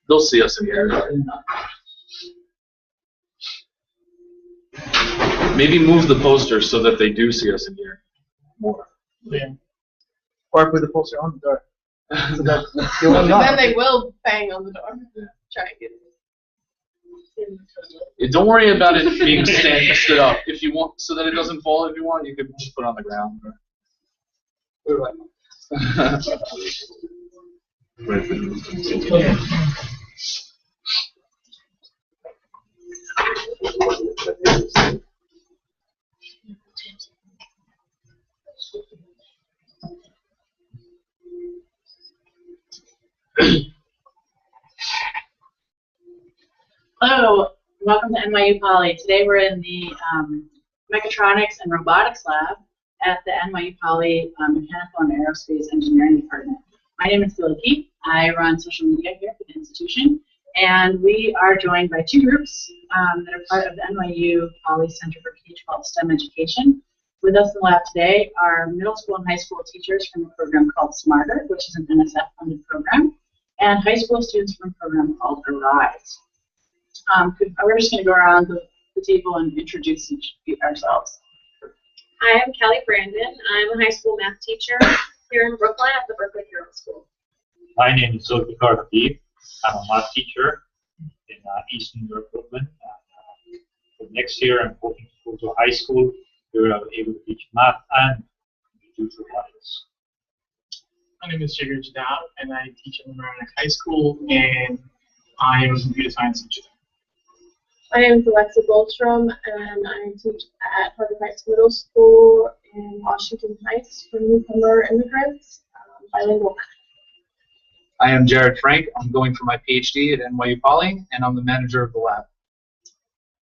They'll see us in here. Maybe move the poster so that they do see us in here more. Yeah. Or put the poster on the door. So that then they will bang on the door. Try and get it. Yeah, don't worry about it being stood up. If you want, so that it doesn't fall. If you want, you could just put it on the ground. Hello, welcome to NYU Poly. Today we're in the Mechatronics and Robotics Lab at the NYU Poly Mechanical and Aerospace Engineering Department. My name is Billy Keith. I run social media here for the institution, and we are joined by two groups that are part of the NYU Poly Center for K-12 STEM Education. With us in the lab today are middle school and high school teachers from a program called Smarter, which is an NSF-funded program, and high school students from a program called Arise. We're just going to go around the table and introduce ourselves. Hi, I'm Kelly Brandon. I'm a high school math teacher here in Brooklyn at the Berkeley Hero School. My name is Zulfikar Habib. I'm a math teacher in Eastern New York, Brooklyn. For next year, I'm hoping to go to high school where I'll be able to teach math and introduce robotics. My name is Jigar Jadab, and I teach at Robotics High School, and I am a computer science teacher. My name is Alexa Goldstrom, and I teach at Harvard Heights Middle School in Washington Heights for newcomer immigrants, bilingual. I am Jared Frank. I'm going for my PhD at NYU Poly, and I'm the manager of the lab.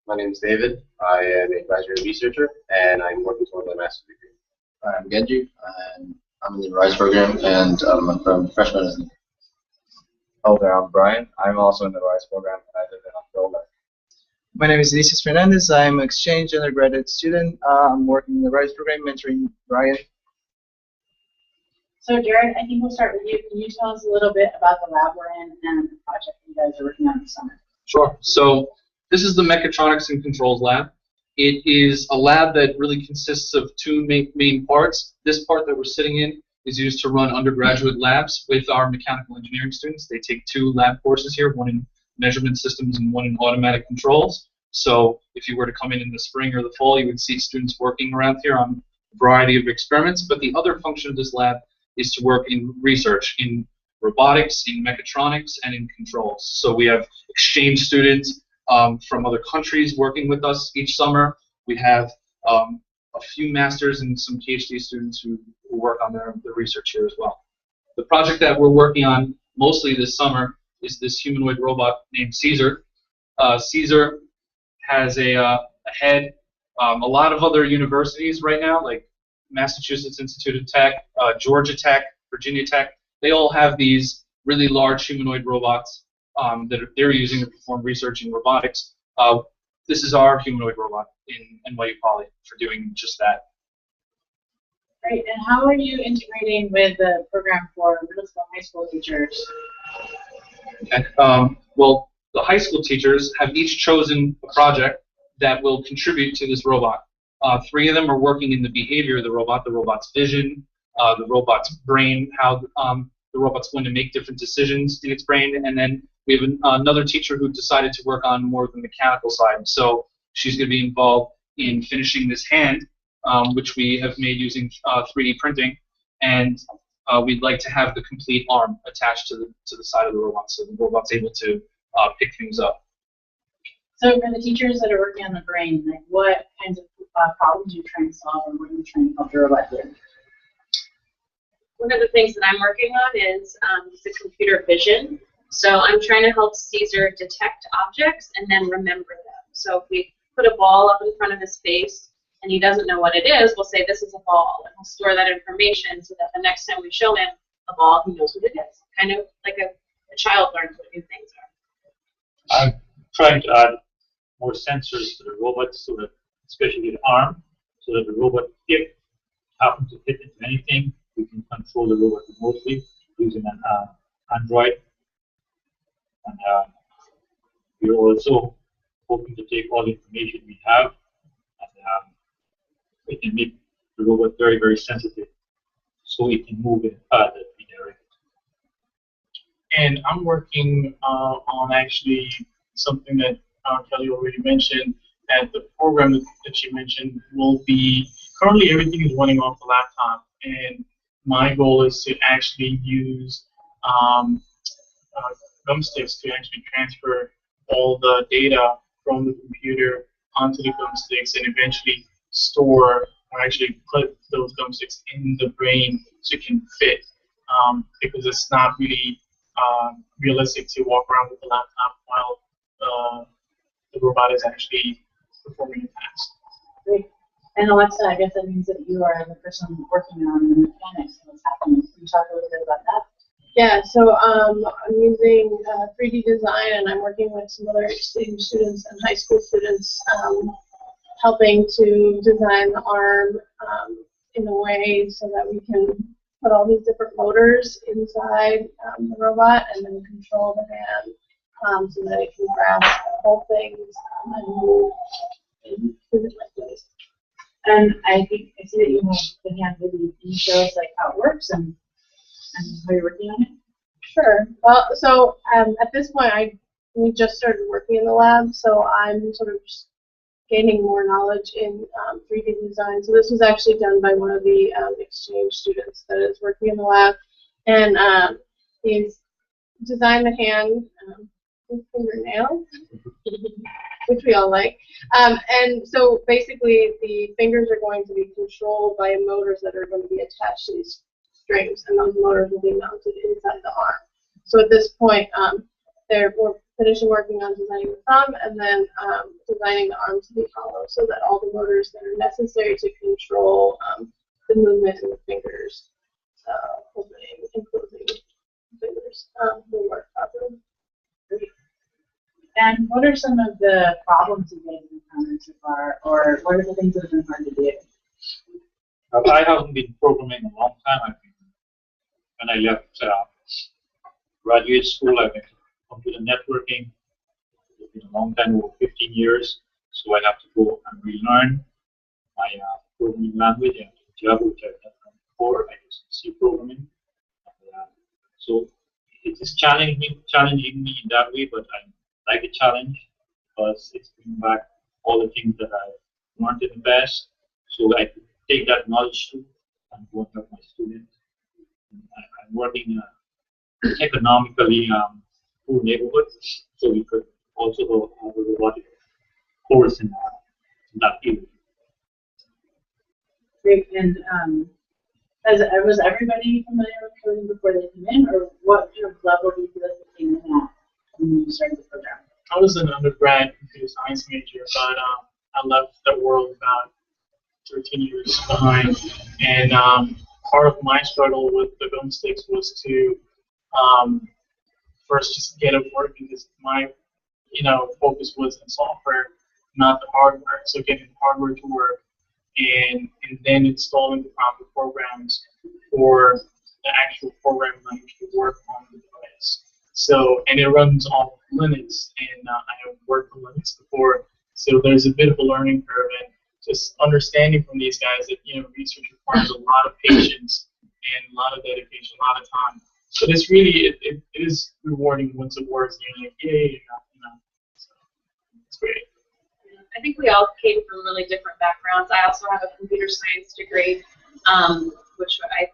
My name is David. I am a graduate researcher, and I'm working toward my master's degree. I'm Genji, and I'm in the RISE program, and I'm from freshman. Hello there, I'm Brian. I'm also in the RISE program, and I live in October. My name is Vinicius Fernandez. I'm an exchange undergraduate student. I'm working in the RISE program, mentoring Brian. So Jared, I think we'll start with you. Can you tell us a little bit about the lab we're in and the project you guys are working on this summer? Sure. So this is the Mechatronics and Controls Lab. It is a lab that really consists of two main parts. This part that we're sitting in is used to run undergraduate labs with our mechanical engineering students. They take two lab courses here, one in measurement systems and one in automatic controls. So if you were to come in the spring or the fall, you would see students working around here on a variety of experiments. But the other function of this lab is to work in research, in robotics, in mechatronics, and in controls. So we have exchange students from other countries working with us each summer. We have a few masters and some PhD students who work on their research here as well. The project that we're working on mostly this summer is this humanoid robot named Caesar. Caesar has a head. A lot of other universities right now, like Massachusetts Institute of Tech, Georgia Tech, Virginia Tech, they all have these really large humanoid robots that they're using to perform research in robotics. This is our humanoid robot in NYU Poly for doing just that. Great. And how are you integrating with the program for middle school and high school teachers? Okay. Well, the high school teachers have each chosen a project that will contribute to this robot. Three of them are working in the behavior of the robot's vision, the robot's brain, how the robot's going to make different decisions in its brain, and then we have another teacher who decided to work on more of the mechanical side. So she's going to be involved in finishing this hand, which we have made using 3D printing, and we'd like to have the complete arm attached to the side of the robot, so the robot's able to pick things up. So for the teachers that are working on the brain, like what kinds of problems are you trying to solve, and what are you trying to help the robot do? One of the things that I'm working on is the computer vision. So I'm trying to help Caesar detect objects and then remember them. So if we put a ball up in front of his face and he doesn't know what it is, we'll say this is a ball, and we'll store that information so that the next time we show him a ball, he knows what it is. Kind of like a child learns what new things are. I'm trying to add more sensors to the robot, so that, especially the arm, so that the robot, if it happens to hit into anything, we can control the robot remotely using an Android. And we're also hoping to take all the information we have and we can make the robot very, very sensitive so it can move in a path that we direct. And I'm working on actually something that Kelly already mentioned, that the program that she mentioned will be, currently everything is running off the laptop, and my goal is to actually use thumbsticks to actually transfer all the data from the computer onto the thumbsticks and eventually store or actually put those thumbsticks in the brain so it can fit, because it's not really realistic to walk around with the laptop while the robot is actually performing a task. Great. And Alexa, I guess that means that you are the person working on the mechanics of what's happening. Can you talk a little bit about that? Yeah, so I'm using 3D design, and I'm working with some other exchange students and high school students, helping to design the arm in a way so that we can put all these different motors inside the robot and then control the hand so that it can grasp whole things and move in different ways. And I think I see that you have the hand video. Can you show us like how it works and how you're working on it? Sure. Well, so at this point, we just started working in the lab, so I'm sort of just gaining more knowledge in 3D design. So this was actually done by one of the exchange students that is working in the lab, and he's designed the hand with fingernails, which we all like. And so basically, the fingers are going to be controlled by motors that are going to be attached to these strings, and those motors will be mounted inside the arm. So at this point, we're finishing working on designing the thumb and then designing the arm to be hollow so that all the motors that are necessary to control the movement of the fingers, opening and closing the fingers, will work properly. And what are some of the problems you guys have encountered so far, or what are the things that have been hard to do? I haven't been programming a long time. I think when I left graduate school, I went to computer networking. It's been a long time, over 15 years. So I have to go and relearn my programming language and Java, which I've done before. I use C programming. So it is challenging me in that way, but I like a challenge because it's bringing back all the things that I learned in the past. So I could take that knowledge too and go and help my students. I'm working economically poor neighborhoods, so we could also have a robotic course in that field. Great. And was everybody familiar with coding before they came in, or what kind of level do you feel like they came in at when you started the program? I was an undergrad computer science major, but I left the world about 13 years behind, and part of my struggle with the thumbsticks was to first just get it working, because my focus was in software, not the hardware. So getting the hardware to work and then installing the proper programs for the actual programming language to work on the device. So, and it runs on Linux, and I have worked on Linux before, so there's a bit of a learning curve, and just understanding from these guys that research requires a lot of patience and a lot of dedication, a lot of time. But it's really it is rewarding once it works, and you're like, yay, So it's great. I think we all came from really different backgrounds. I also have a computer science degree, which I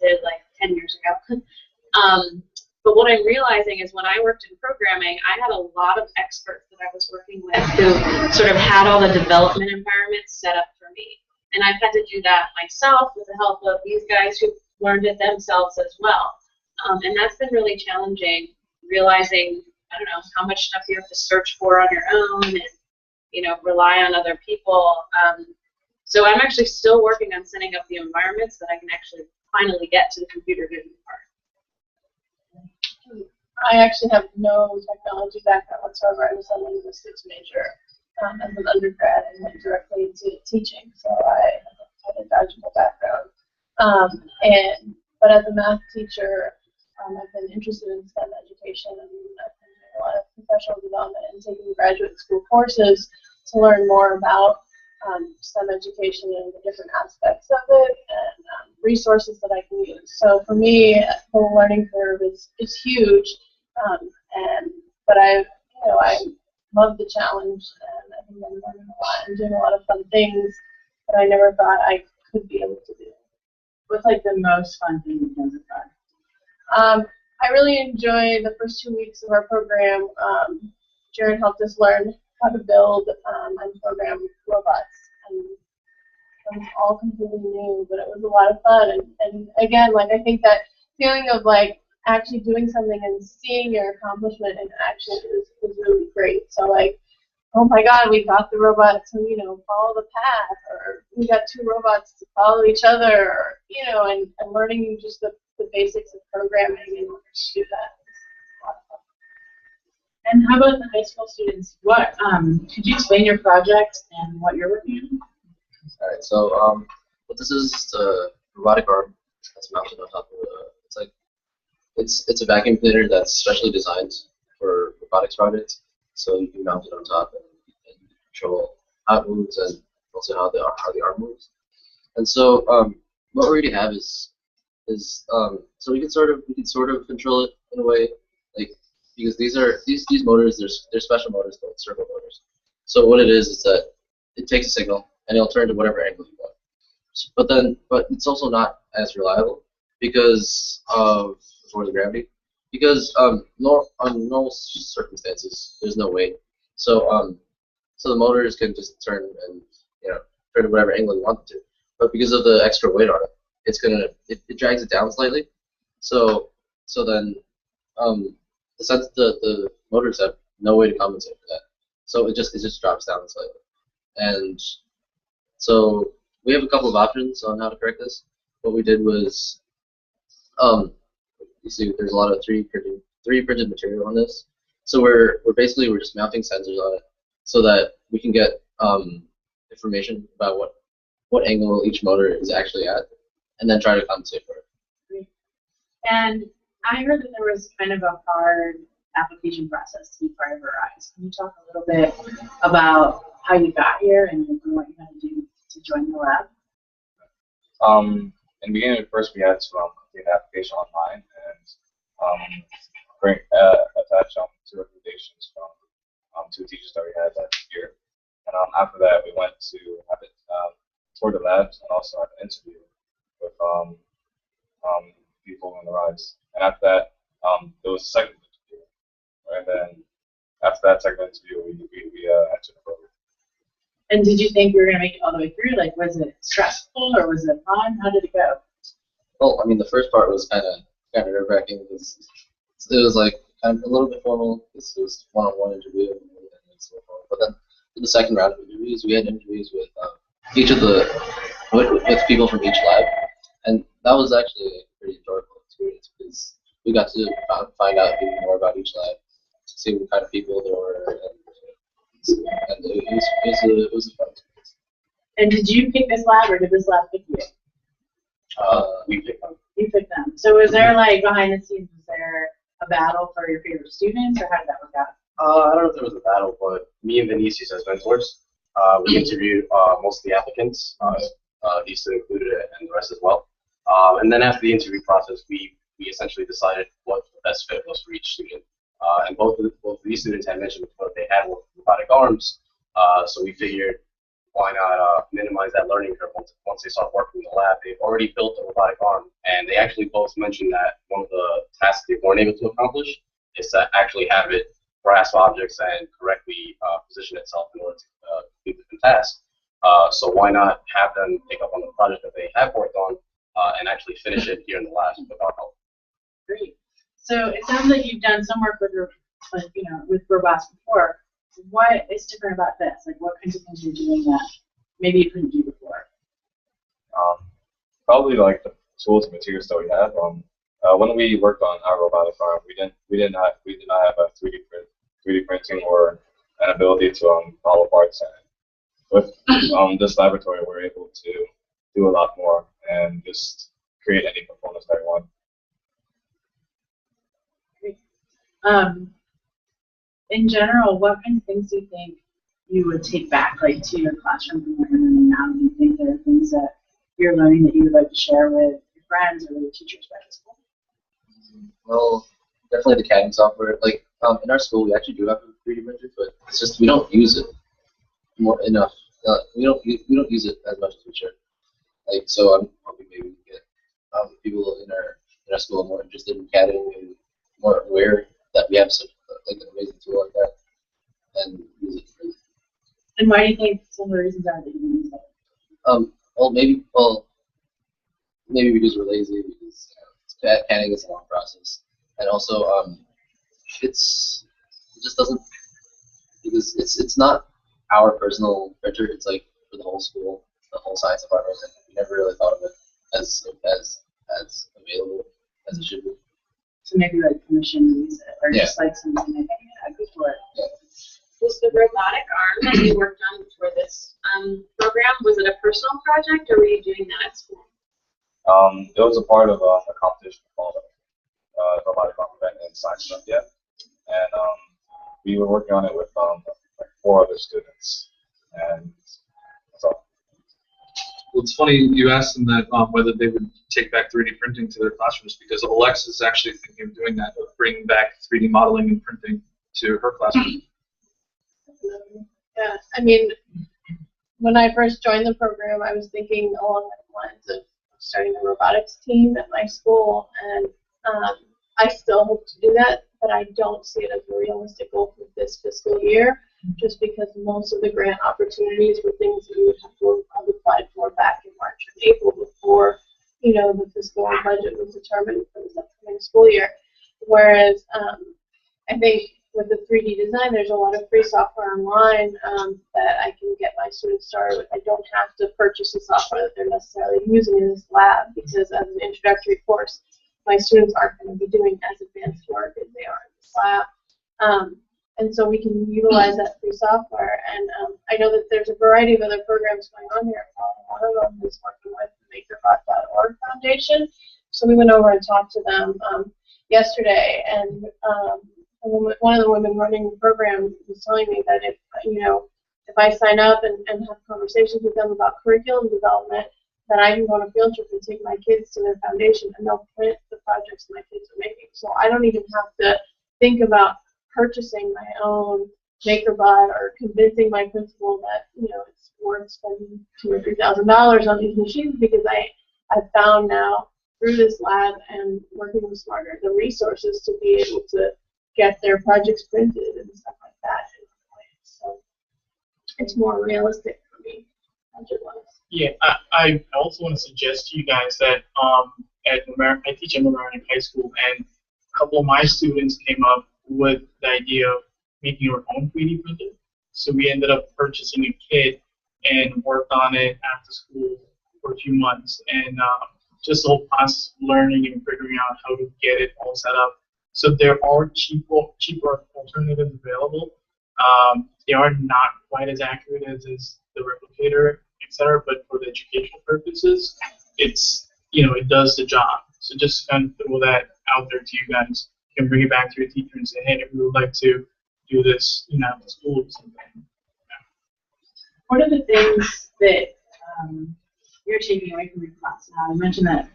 did like 10 years ago. But what I'm realizing is when I worked in programming, I had a lot of experts that I was working with who sort of had all the development environments set up for me. And I've had to do that myself with the help of these guys who learned it themselves as well. And that's been really challenging, realizing, I don't know, how much stuff you have to search for on your own and, rely on other people. So I'm actually still working on setting up the environments that I can actually finally get to the computer vision part. I actually have no technology background whatsoever. I was a linguistics major as an undergrad and went directly into teaching, so I had a valuable background. But as a math teacher, I've been interested in STEM education, and I've been doing a lot of professional development and taking graduate school courses to learn more about STEM education and the different aspects of it, and resources that I can use. So for me, the learning curve is huge, but I love the challenge, and I think I'm learning a lot and doing a lot of fun things that I never thought I could be able to do. What's like the most fun thing you've done so far? I really enjoy the first 2 weeks of our program. Jared helped us learn how to build and program robots, and it was all completely new, but it was a lot of fun. And again, like, I think that feeling of like actually doing something and seeing your accomplishment in action is really great. So like, oh my God, we got the robot to follow the path, or we got 2 robots to follow each other, or, and learning just the basics of programming in order to do that. And how about the high school students? What could you explain your project and what you're working on? All right, so what this is the robotic arm that's mounted on top of it's a vacuum cleaner that's specially designed for robotics projects. So you can mount it on top and control how it moves and also how the arm moves. And so what we already have is so we can sort of control it in a way, like, because these motors, they're special motors called servo motors. So what it is that it takes a signal and it'll turn to whatever angle you want. But it's also not as reliable because of the gravity. Because on normal circumstances, there's no weight. So the motors can just turn and turn to whatever angle you want it to. But because of the extra weight on it, it drags it down slightly. So then the motors have no way to compensate for that. So it just drops down slightly. And so we have a couple of options on how to correct this. What we did was you see there's a lot of 3D printed material on this. So we're just mounting sensors on it so that we can get information about what angle each motor is actually at, and then try to compensate for it. And I heard that there was kind of a hard application process to be prioritized. Can you talk a little bit about how you got here and what you had to do to join the lab? In the beginning, at first, we had to complete an application online and attach 2 recommendations from 2 teachers that we had that year. And after that, we went to have it tour the labs and also have an interview with people in the RISE. And after that, there was a second interview. And then after that second interview, we entered the program. And did you think you were going to make it all the way through? Like, was it stressful or was it fun? How did it go? Well, I mean, the first part was kind of nerve-wracking because it was like kind of a little bit formal. This was one-on-one interview, and so forth. But then for the second round of interviews, we had interviews with with people from each lab, and that was actually a pretty enjoyable experience because we got to find out even more about each lab, to see what kind of people there were, and it was a fun experience. And did you pick this lab or did this lab pick you? We picked them. You picked them. So was there, like, behind the scenes, was there a battle for your favorite students, or how did that work out? I don't know if there was a battle, but me and Vinicius as mentors, we interviewed most of the applicants, these 2 included, and the rest as well. And then after the interview process, we essentially decided what the best fit was for each student. And both of these students had mentioned before they had robotic arms, so we figured why not minimize that learning curve once they start working in the lab. They've already built a robotic arm, and they actually both mentioned that one of the tasks they weren't able to accomplish is to actually have it grasp objects and correctly position itself in order to complete different tasks. So why not have them pick up on the project that they have worked on and actually finish it here in the lab with our help. Great. So it sounds like you've done some work with robots before. What is different about this? Like, what kinds of things you're doing that maybe you couldn't do before? Probably like the tools and materials that we have. When we worked on our robotic arm, we did not have a 3D printing or an ability to follow parts. And with this laboratory, we're able to do a lot more and just create any components that we want. In general, what kind of things do you think you would take back, like, to your classroom from what you're learning now? Do you think there are things that you're learning that you would like to share with your friends or with your teachers back at school? Well, definitely the CAD software. Like in our school, we actually do have a 3D printer, but it's just we don't use it more enough. We don't use it as much as we should. Like, so I'm hoping maybe we get people in our school more interested in CAD and more aware that we have such like an amazing tool like that and use it. And why do you think some of the reasons are that you don't use it? Maybe because we're lazy, because CADing is a long process, and also it just doesn't, because it's not our personal printer. It's like for the whole school, the whole science department, and we never really thought of it as available as it should be. So maybe like permission to use it, or just like something like good for it. Yeah. Was the robotic arm that you worked on for this program, was it a personal project, or were you doing that at school? It was a part of a competition called Robotic Arm Event in Science Olympiad, and we were working on it with like 4 other students, and that's all. Well, it's funny you asked them that whether they would take back 3D printing to their classrooms, because Alexa is actually thinking of doing that, of bringing back 3D modeling and printing to her classroom. Yeah, I mean, when I first joined the program, I was thinking along the lines of starting a robotics team at my school, and I still hope to do that, but I don't see it as a realistic goal for this fiscal year, just because most of the grant opportunities were things that we would have to have applied for back in March and April before, you know, the fiscal budget was determined for this upcoming school year. Whereas I think with the 3D design, there's a lot of free software online that I can get my students started with. I don't have to purchase the software that they're necessarily using in this lab, because as an introductory course, my students aren't going to be doing as advanced work as they are in this lab. And so we can utilize that free software. And I know that there's a variety of other programs going on here. One of them is working with the MakerBot.org Foundation. So we went over and talked to them yesterday, and one of the women running the program was telling me that if I sign up and have conversations with them about curriculum development, then I can go on a field trip and take my kids to their foundation, and they'll print the projects my kids are making. So I don't even have to think about purchasing my own MakerBot or convincing my principal that it's worth spending $2,000 or $3,000 on these machines, because I've found now through this lab and working with Smarter the resources to be able to get their projects printed and stuff like that. So it's more realistic for me, budget-wise. Yeah, I also want to suggest to you guys that I teach in Mamaroneck High School, and a couple of my students came up with the idea of making our own 3D printer. So we ended up purchasing a kit and worked on it after school for a few months, and just the whole process of learning and figuring out how to get it all set up. So there are cheaper alternatives available. They are not quite as accurate as is the replicator, etc. But for the educational purposes, it does the job. So just kind of throw that out there to you guys. You can bring it back to your teacher and say, hey, we would like to do this, at school or something. What are the things that you're taking away from your class now? I mentioned that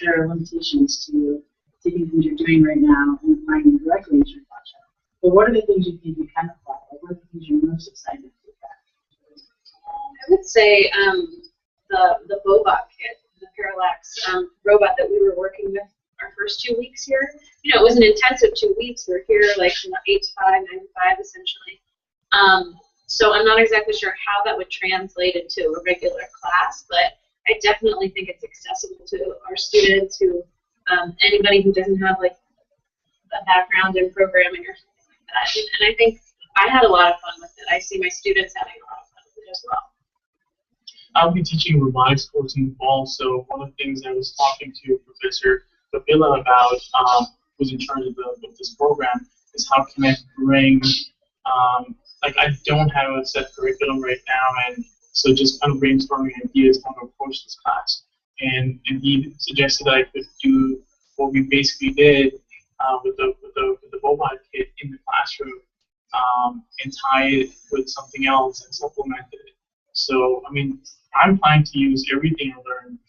there are limitations to taking things you're doing right now and applying them directly into your project. But what are the things you think you can apply? Like, what are the things you're most excited to do? I would say the Bobot kit, the Parallax robot that we were working with our first 2 weeks here. It was an intensive 2 weeks. We're here like 8 to 5, 9 to 5 essentially. So I'm not exactly sure how that would translate into a regular class, but I definitely think it's accessible to our students, who anybody who doesn't have like a background in programming or something like that. And I think I had a lot of fun with it. I see my students having a lot of fun with it as well. I'll be teaching a robotics course in the fall, so one of the things I was talking to Professor Babila about, who's in charge of this program, is how can I bring, I don't have a set curriculum right now, and so just kind of brainstorming ideas how to approach this class. And he suggested that I could do what we basically did with the Bobot classroom and tie it with something else and supplement it. So, I mean, I'm planning to use everything I learned,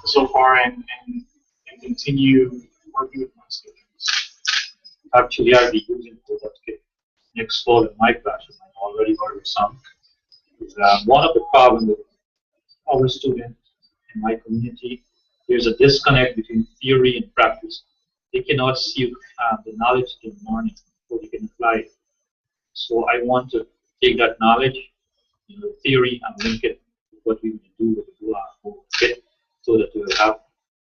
so far and continue working with my students. Actually, I'll be using Robotics next fall in my classroom. I already heard of some. One of the problems with our students in my community, there's a disconnect between theory and practice. They cannot see the knowledge in the morning before they can apply it. So I want to take that knowledge, theory, and link it with what we will do with the kit, so that we will have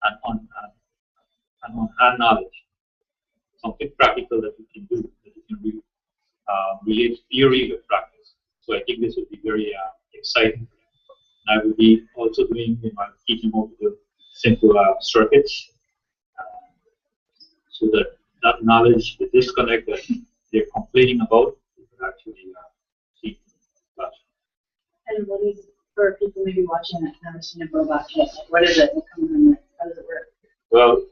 an on-hand knowledge, something practical that we can do, that we can relate theory with practice. So I think this would be very exciting. And I will be also teaching over the simple circuits, so that that knowledge, the disconnect that they're complaining about, we can actually see in the classroom. And what is, for people maybe watching that never seen a robot kit, like what is it? What comes in it? How does it work? Well,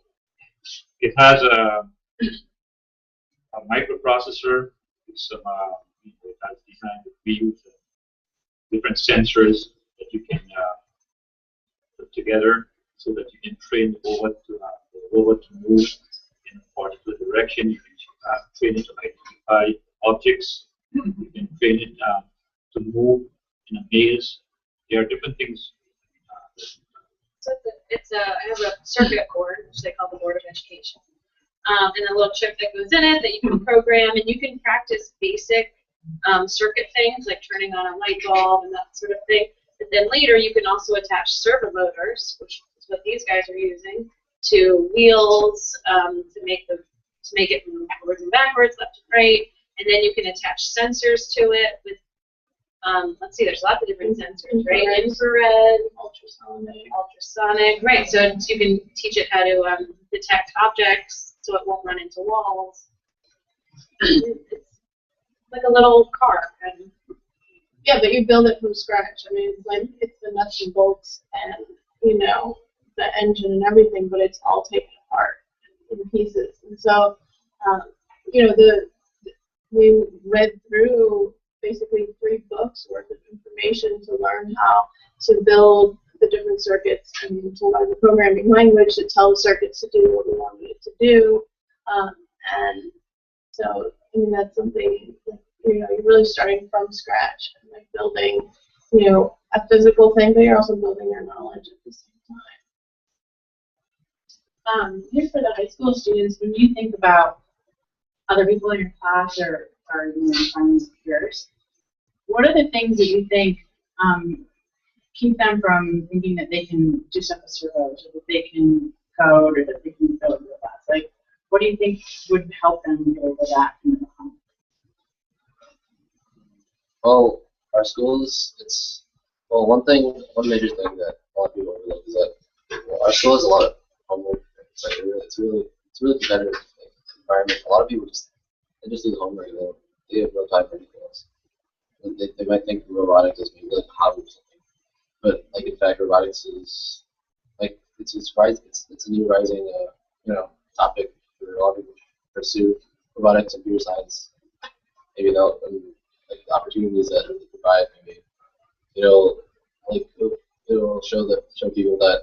it has a microprocessor with some, it has designed with wheels and different sensors that you can put together, so that you can train the robot to move in a particular direction. You can train it to identify objects. You can train it to move in a maze. There are different things. So I have a circuit board, which they call the Board of Education, and a little chip that goes in it that you can program, and you can practice basic circuit things like turning on a light bulb and that sort of thing. But then later you can also attach servo motors, which is what these guys are using, to wheels to make it move forwards and backwards, left and right, and then you can attach sensors to it with let's see, there's lots of different sensors, right? Infrared, ultrasonic, right? So you can teach it how to detect objects so it won't run into walls. It's like a little car. Yeah, but you build it from scratch. I mean, it's the nuts and bolts and, the engine and everything, but it's all taken apart in pieces. And so, we read through basically 3 books worth of information to learn how to build the different circuits and to learn the programming language to tell the circuits to do what we wanted it to do. And so, I mean, that's something, you're really starting from scratch and like building, a physical thing, but you're also building your knowledge at the same time. Here for the high school students, when you think about other people in your class or friends, peers, what are the things that you think keep them from thinking that they can do stuff with servos, or that they can code, or that they can build robots? Like, what do you think would help them get over that? Well, our schools, one major thing that a lot of people overlook is that our school has a lot of homework. It's really competitive environment. A lot of people just do the homework. They have no time for anything else. They might think robotics is maybe like a hobby or something, but like in fact, robotics is like it's a new rising topic for a lot of people to pursue robotics and computer science. Maybe like the opportunities that it provide, maybe it'll show people that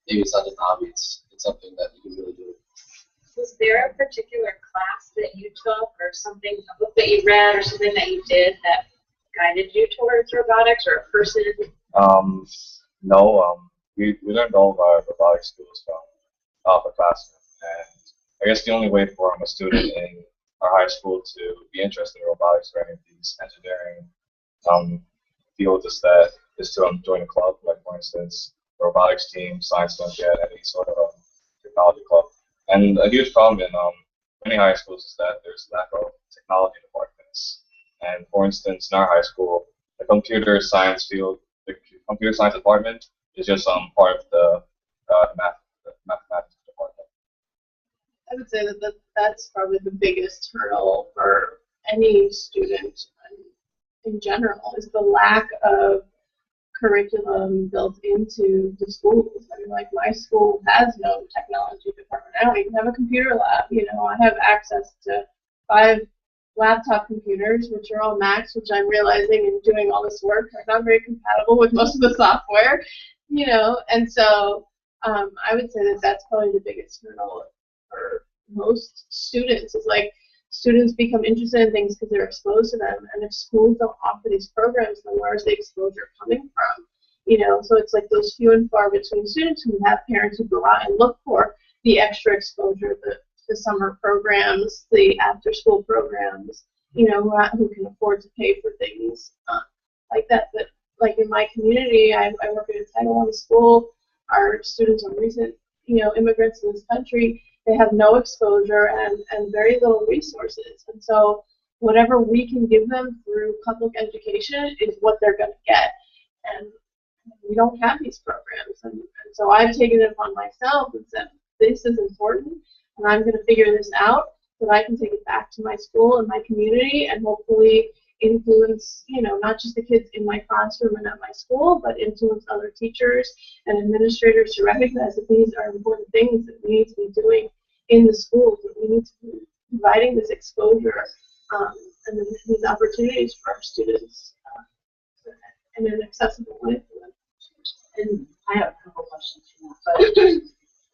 maybe it's not just a hobby, it's something that you can really do. Was there a particular class that you took, or something, a book that you read, or something that you did that guided you towards robotics, or a person? No. We learned all of our robotics skills from the classroom, and I guess the only way for a student in our high school to be interested in robotics or any of these engineering fields is to join a club, like for instance, the robotics team, science Olympiad, any sort of technology club. And a huge problem in many high schools is that there's lack of technology departments. And for instance, in our high school, the computer science department is just part of the mathematics department. I would say that's probably the biggest hurdle for any student in general, is the lack of curriculum built into the schools. I mean, like, my school has no technology department. I don't even have a computer lab. I have access to 5 laptop computers, which are all Macs, which I'm realizing in doing all this work are not very compatible with most of the software, you know, and so I would say that that's probably the biggest hurdle for most students is like students become interested in things because they're exposed to them, and if schools don't offer these programs, then where's the exposure coming from? You know, so it's like those few and far between students who have parents who go out and look for the extra exposure, the summer programs, the after-school programs, you know, who can afford to pay for things like that. But like in my community, I work at a Title I school. Our students are recent, you know, immigrants in this country. They have no exposure and very little resources. And so whatever we can give them through public education is what they're going to get. And we don't have these programs. And so I've taken it upon myself and said, this is important, and I'm going to figure this out so that I can take it back to my school and my community and hopefully influence, you know, not just the kids in my classroom and at my school, but influence other teachers and administrators to recognize that these are important things that we need to be doing in the schools, that we need to be providing this exposure and these opportunities for our students in an accessible way for them. And I have a couple questions for that, but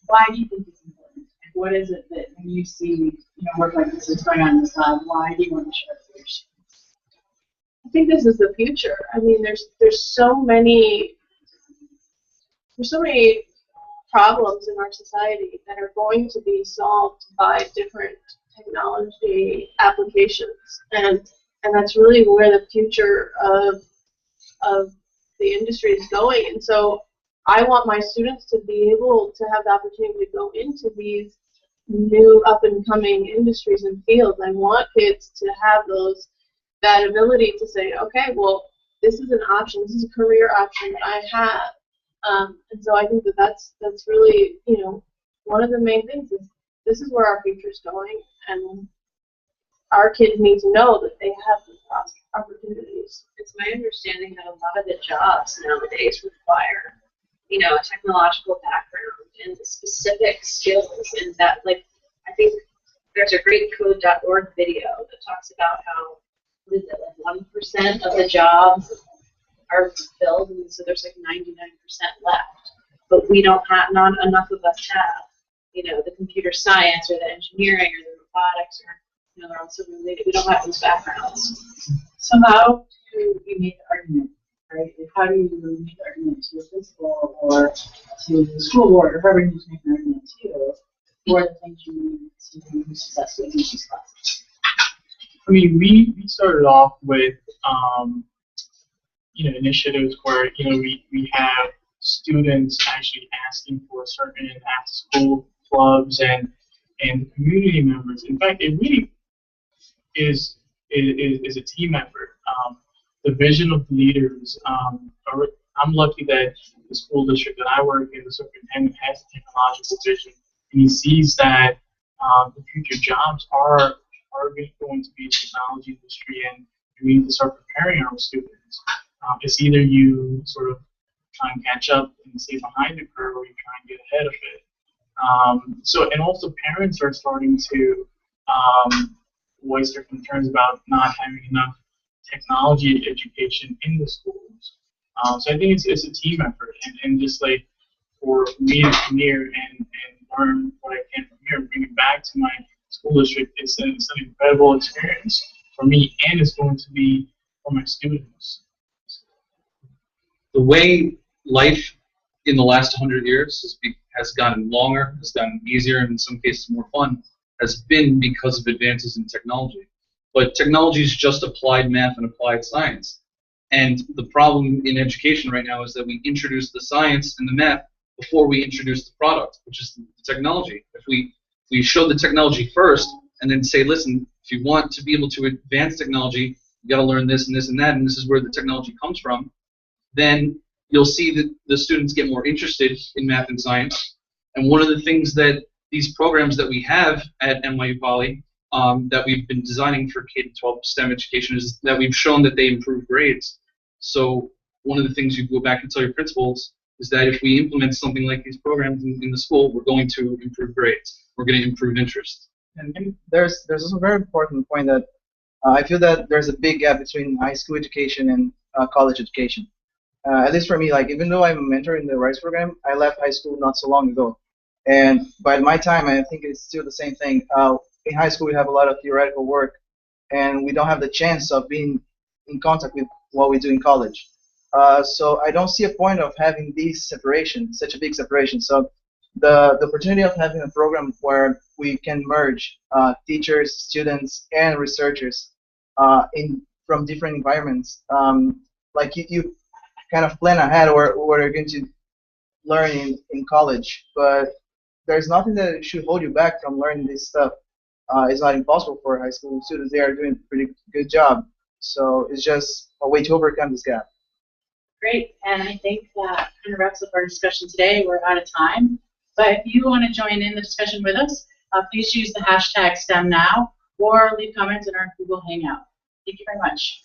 why do you think it's important? And what is it that when you see, you know, work like this is going on in this lab, why do you want to share it with your students? I think this is the future. I mean, there's so many problems in our society that are going to be solved by different technology applications, and that's really where the future of the industry is going. And so I want my students to be able to have the opportunity to go into these new up-and-coming industries and fields. I want kids to have that ability to say, okay, well, this is an option, this is a career option that I have. And so I think that that's really, you know, one of the main things is this is where our future is going, and our kids need to know that they have these opportunities. It's my understanding that a lot of the jobs nowadays require, you know, a technological background and specific skills, and that, like, I think there's a great code.org video that talks about how, what is it, like 1% of the jobs are filled, and so there's like 99% left. But we don't have, not enough of us have, you know, the computer science or the engineering or the robotics, or, you know, they're also related. We don't have those backgrounds. So how do you make the argument, right? How do you make the argument to the principal or to the school board or whoever needs to make an argument to for the things you need to be successful in these classes? I mean, we started off with you know, initiatives where, you know, we have students actually asking for certain after-school clubs and community members. In fact, it really is a team effort. The vision of leaders. I'm lucky that the school district that I work in, the superintendent, has a technological vision, and he sees that the future jobs are going to be in the technology industry, and we need to start preparing our students. It's either you sort of try and catch up and stay behind the curve, or you try and get ahead of it. So, and also parents are starting to voice their concerns about not having enough technology education in the schools. So I think it's a team effort, and just like for me to come here and learn what I can from here and bring it back to my school district, it's an incredible experience for me, and it's going to be for my students. The way life in the last 100 years has gotten longer, has gotten easier, and in some cases more fun, has been because of advances in technology. But technology is just applied math and applied science. And the problem in education right now is that we introduce the science and the math before we introduce the product, which is the technology. If we show the technology first and then say, listen, if you want to be able to advance technology, you got to learn this and this and that, and this is where the technology comes from, then you'll see that the students get more interested in math and science. And one of the things that these programs that we have at NYU Poly that we've been designing for K-12 STEM education is that we've shown that they improve grades. So one of the things you go back and tell your principals is that if we implement something like these programs in the school, we're going to improve grades. We're going to improve interest. And there's also a very important point that I feel that there's a big gap between high school education and college education. At least for me, like even though I'm a mentor in the RISE program, I left high school not so long ago. And by my time, I think it's still the same thing. In high school, we have a lot of theoretical work, and we don't have the chance of being in contact with what we do in college. So I don't see a point of having this separation, such a big separation. So the opportunity of having a program where we can merge teachers, students, and researchers in from different environments, like you kind of plan ahead what you're going to learn in college, but there's nothing that should hold you back from learning this stuff. It's not impossible for high school students. They are doing a pretty good job. So it's just a way to overcome this gap. Great, and I think that kind of wraps up our discussion today. We're out of time, but if you want to join in the discussion with us, please use the hashtag STEMNow or leave comments in our Google Hangout. Thank you very much.